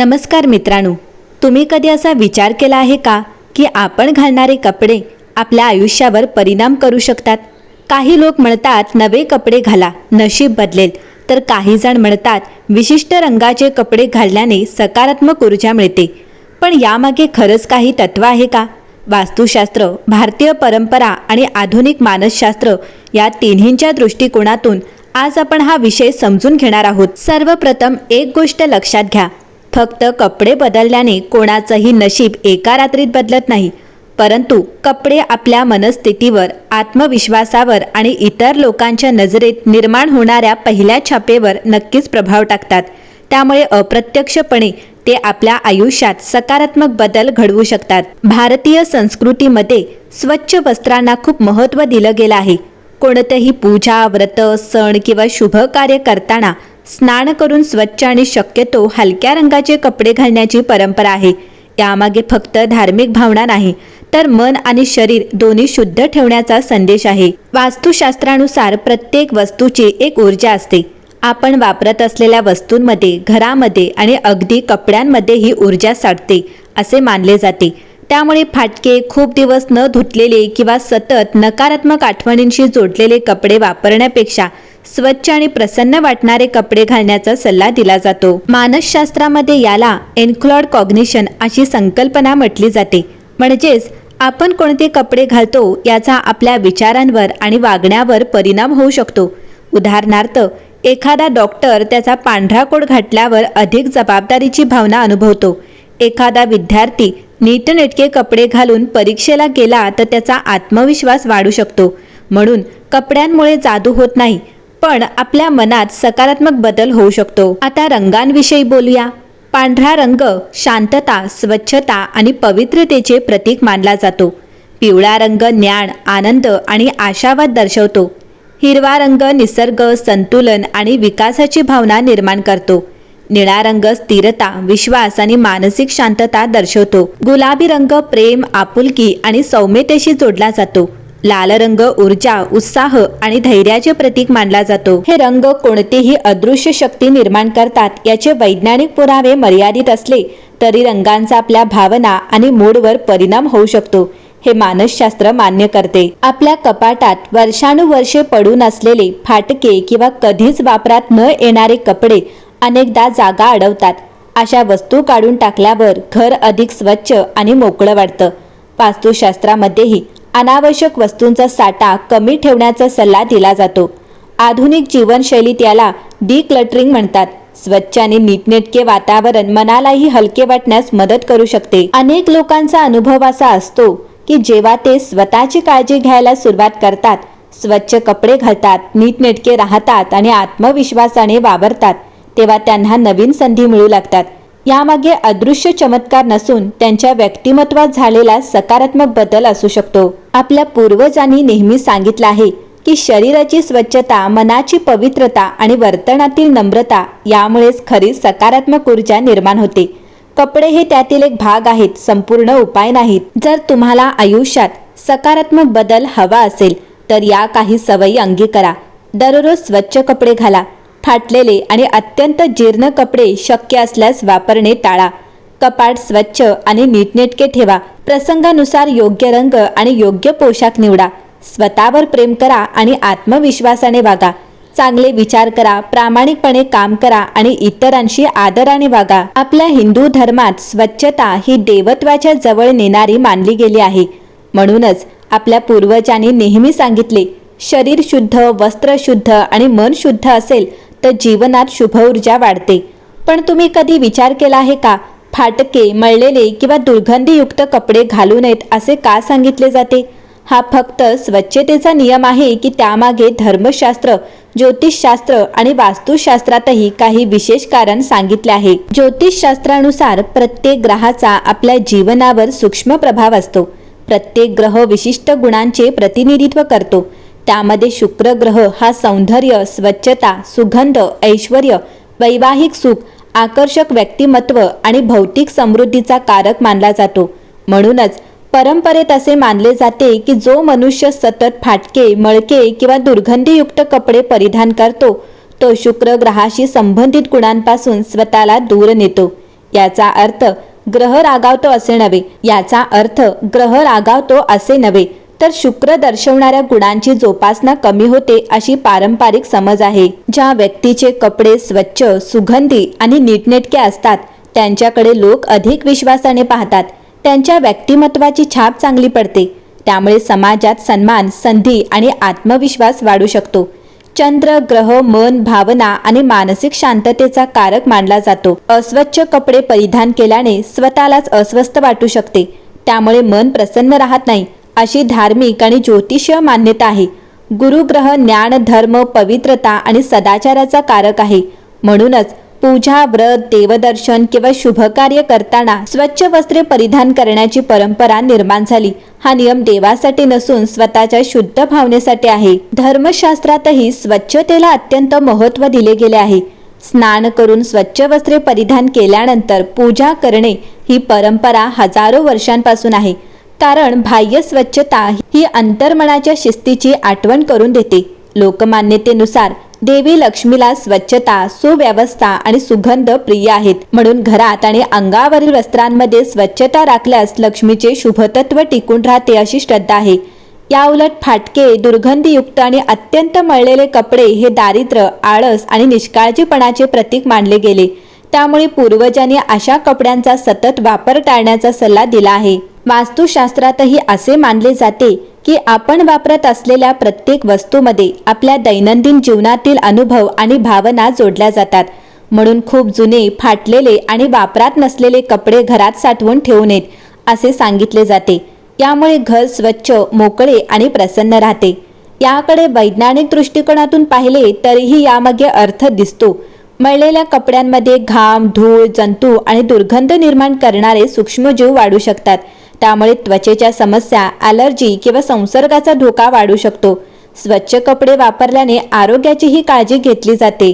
नमस्कार मित्रांनो, तुम्ही कधी असा विचार केला आहे का की आपण घालणारे कपडे आपल्या आयुष्यावर परिणाम करू शकतात? काही लोक म्हणतात नवे कपडे घाला, नशीब बदलेल, तर काही जण म्हणतात विशिष्ट रंगाचे कपडे घालल्याने सकारात्मक ऊर्जा मिळते. पण यामागे खरंच काही तत्व आहे का? वास्तुशास्त्र, भारतीय परंपरा आणि आधुनिक मानसशास्त्र या तिन्हींच्या दृष्टिकोनातून आज आपण हा विषय समजून घेणार आहोत. सर्वप्रथम एक गोष्ट लक्षात घ्या, फक्त कपडे बदलल्याने कोणाचंही नशीब एका रात्रीत बदलत नाही, परंतु कपडे आपल्या मनस्थितीवर, आत्मविश्वासावर आणि इतर लोकांच्या नजरेत निर्माण होणाऱ्या पहिल्या छापेवर नक्कीच प्रभाव टाकतात. त्यामुळे अप्रत्यक्षपणे ते आपल्या आयुष्यात सकारात्मक बदल घडवू शकतात. भारतीय संस्कृतीमध्ये स्वच्छ वस्त्रांना खूप महत्त्व दिलं गेलं आहे. कोणतेही पूजा, व्रत, सण किंवा शुभ कार्य करताना स्नान करून स्वच्छ आणि शक्यतो हलक्या रंगाचे कपडे घालण्याची परंपरा आहे. यामागे फक्त धार्मिक भावना नाही, तर मन आणि शरीर दोन्ही शुद्ध ठेवण्याचा संदेश आहे. वास्तुशास्त्रानुसार प्रत्येक वस्तूची एक ऊर्जा असते. आपण वापरत असलेल्या वस्तूंमध्ये, घरामध्ये आणि अगदी कपड्यांमध्ये ही ऊर्जा साठते असे मानले जाते. त्यामुळे फाटके, खूप दिवस न धुतलेले किंवा सतत नकारात्मक आठवणींशी जोडलेले कपडे वापरण्यापेक्षा स्वच्छ आणि प्रसन्न वाटणारे कपडे घालण्याचा सल्ला दिला जातो. मानसशास्त्रामध्ये याला एन्क्लॉड कॉग्निशन अशी संकल्पना म्हटली जाते. म्हणजेच आपण कोणते कपडे घालतो याचा आपल्या विचारांवर आणि वागण्यावर परिणाम होऊ शकतो. उदाहरणार्थ, एखादा डॉक्टर त्याचा पांढरा कोट घातल्यावर अधिक जबाबदारीची भावना अनुभवतो. एखादा विद्यार्थी नीटनेटके कपडे घालून परीक्षेला गेला तर त्याचा आत्मविश्वास वाढू शकतो. म्हणून कपड्यांमुळे जादू होत नाही, पण आपल्या मनात सकारात्मक बदल होऊ शकतो. आता रंगांविषयी बोलूया. पांढरा रंग शांतता, स्वच्छता आणि पवित्रतेचे प्रतीक मानला जातो. पिवळा रंग ज्ञान, आनंद आणि आशावाद दर्शवतो. हिरवा रंग निसर्ग, संतुलन आणि विकासाची भावना निर्माण करतो. निळा रंग स्थिरता, विश्वास आणि मानसिक शांतता दर्शवतो. गुलाबी रंग प्रेम, आपुलकी आणि सौम्यतेशी जोडला जातो. लाल रंग ऊर्जा, उत्साह आणि धैर्याचे प्रतीक मानला जातो. हे रंग कोणतीही अदृश्य शक्ती निर्माण करतात याचे वैज्ञानिक पुरावे मर्यादित असले तरी रंगांचा आपल्या भावना आणि मूडवर परिणाम होऊ शकतो, हे मानसशास्त्र मान्य करते. आपल्या कपाटात वर्षानुवर्षे पडून असलेले फाटके किंवा कधीच वापरात न येणारे कपडे अनेकदा जागा अडवतात. अशा वस्तू काढून टाकल्यावर घर अधिक स्वच्छ आणि मोकळं वाटतं. वास्तुशास्त्रामध्येही अनावश्यक वस्तूंचा साठा कमी ठेवण्याचा सल्ला दिला जातो. आधुनिक जीवनशैलीत याला डिक्लटरिंग म्हणतात. स्वच्छ आणि नीटनेटके वातावरण मनालाही हलके वाटण्यास मदत करू शकते. अनेक लोकांचा अनुभव असा असतो की जेव्हा ते स्वतःची काळजी घ्यायला सुरुवात करतात, स्वच्छ कपडे घालतात, नीटनेटके राहतात आणि आत्मविश्वासाने वावरतात, तेव्हा त्यांना नवीन संधी मिळू लागतात. यामागे अदृश्य चमत्कार नसून त्यांच्या व्यक्तिमत्वात झालेला सकारात्मक बदल असू शकतो. आपल्या पूर्वजांनी नेहमी सांगितलं आहे की शरीराची स्वच्छता, मनाची पवित्रता आणि वर्तनातील नम्रता यामुळेच खरी सकारात्मक ऊर्जा निर्माण होते. कपडे हे त्यातील एक भाग आहेत, संपूर्ण उपाय नाहीत. जर तुम्हाला आयुष्यात सकारात्मक बदल हवा असेल तर या काही सवयी अंगीकारा. दररोज स्वच्छ कपडे घाला. फाटलेले आणि अत्यंत जीर्ण कपडे शक्य असल्यास वापरणे टाळा. कपाट स्वच्छ आणि नीटनेटके ठेवा. प्रसंगानुसार योग्य रंग आणि योग्य पोशाख निवडा. स्वतःवर प्रेम करा आणि आत्मविश्वासाने वागा. चांगले विचार करा, प्रामाणिकपणे काम करा आणि इतरांशी आदराने वागा. आपल्या हिंदू धर्मात स्वच्छता ही देवत्वाच्या जवळ नेणारी मानली गेली आहे. म्हणूनच आपल्या पूर्वजांनी नेहमी सांगितले, शरीर शुद्ध, वस्त्र शुद्ध आणि मन शुद्ध असेल तर जीवनात शुभ ऊर्जा वाढते. पण तुम्ही कधी विचार केला आहे का, फाटके, मळलेले किंवा दुर्गंधीयुक्त कपडे घालू नयेत असे का सांगितले जाते? हा फक्त स्वच्छतेचा नियम आहे की त्यामागे धर्मशास्त्र, ज्योतिषशास्त्र आणि वास्तुशास्त्रातही काही विशेष कारण सांगितले आहे. ज्योतिषशास्त्रानुसार प्रत्येक ग्रहाचा आपल्या जीवनावर सूक्ष्म प्रभाव असतो. प्रत्येक ग्रह विशिष्ट गुणांचे प्रतिनिधित्व करतो. त्यामध्ये शुक्र ग्रह हा सौंदर्य, स्वच्छता, सुगंध, ऐश्वर्य, वैवाहिक सुख, आकर्षक व्यक्तिमत्व आणि भौतिक समृद्धीचा कारक मानला जातो. म्हणूनच परंपरेत असे मानले जाते की जो मनुष्य सतत फाटके, मळके किंवा दुर्गंधीयुक्त कपडे परिधान करतो तो शुक्र ग्रहाशी संबंधित गुणांपासून स्वतःला दूर नेतो. याचा अर्थ ग्रह रागावतो असे नव्हे. तर शुक्र दर्शवणाऱ्या गुणांची जोपासना कमी होते अशी पारंपरिक समज आहे. ज्या व्यक्तीचे कपडे स्वच्छ, सुगंधी आणि नीटनेटके असतात त्यांच्याकडे लोक अधिक विश्वासाने पाहतात. त्यांच्या व्यक्तिमत्वाची छाप चांगली पडते. त्यामुळे समाजात सन्मान, संधी आणि आत्मविश्वास वाढू शकतो. चंद्र, ग्रह, मन, भावना आणि मानसिक शांततेचा कारक मानला जातो. अस्वच्छ कपडे परिधान केल्याने स्वतःलाच अस्वस्थ वाटू शकते. त्यामुळे मन प्रसन्न राहत नाही अशी धार्मिक आणि ज्योतिषीय मान्यता आहे. गुरुग्रह ज्ञान, धर्म, पवित्रता आणि सदाचाराचा कारक आहे. म्हणूनच पूजा, व्रत, देवदर्शन किंवा शुभकार्य करताना स्वच्छ वस्त्रे परिधान करण्याची परंपरा निर्माण झाली. हा नियम देवासाठी नसून स्वतःच्या शुद्ध भावनेसाठी आहे. धर्मशास्त्रातही स्वच्छतेला अत्यंत महत्त्व दिले गेले आहे. स्नान करून स्वच्छ वस्त्रे परिधान केल्यानंतर पूजा करणे ही परंपरा हजारो वर्षांपासून आहे. कारण बाह्य स्वच्छता ही अंतर्मनाच्या शिस्तीची आठवण करून देते. लोकमान्यतेनुसार देवी लक्ष्मीला स्वच्छता, सुव्यवस्था आणि सुगंध प्रिय आहेत. म्हणून घरात आणि अंगावरील वस्त्रांमध्ये स्वच्छता राखल्यास लक्ष्मीचे शुभतत्व टिकून राहते अशी श्रद्धा आहे. याउलट फाटके, दुर्गंधीयुक्त आणि अत्यंत मळलेले कपडे हे दारिद्र्य, आळस आणि निष्काळजीपणाचे प्रतीक मानले गेले. त्यामुळे पूर्वजांनी अशा कपड्यांचा सतत वापर टाळण्याचा सल्ला दिला आहे. वास्तुशास्त्रातही असे मानले जाते की आपण वापरत असलेल्या प्रत्येक वस्तूमध्ये आपल्या दैनंदिन जीवनातील अनुभव आणि भावना जोडल्या जातात. म्हणून खूप जुने, फाटलेले आणि वापरात नसलेले कपडे घरात साठवून ठेवू नयेत असे सांगितले जाते. यामुळे घर स्वच्छ, मोकळे आणि प्रसन्न राहते. याकडे वैज्ञानिक दृष्टिकोनातून पाहिले तरीही यामागे अर्थ दिसतो. मळलेल्या कपड्यांमध्ये घाम, धूळ, जंतू आणि दुर्गंध निर्माण करणारे सूक्ष्मजीव वाढू शकतात. त्यामुळे त्वचेच्या समस्या, ॲलर्जी किंवा संसर्गाचा धोका वाढू शकतो. स्वच्छ कपडे वापरल्याने आरोग्याचीही काळजी घेतली जाते.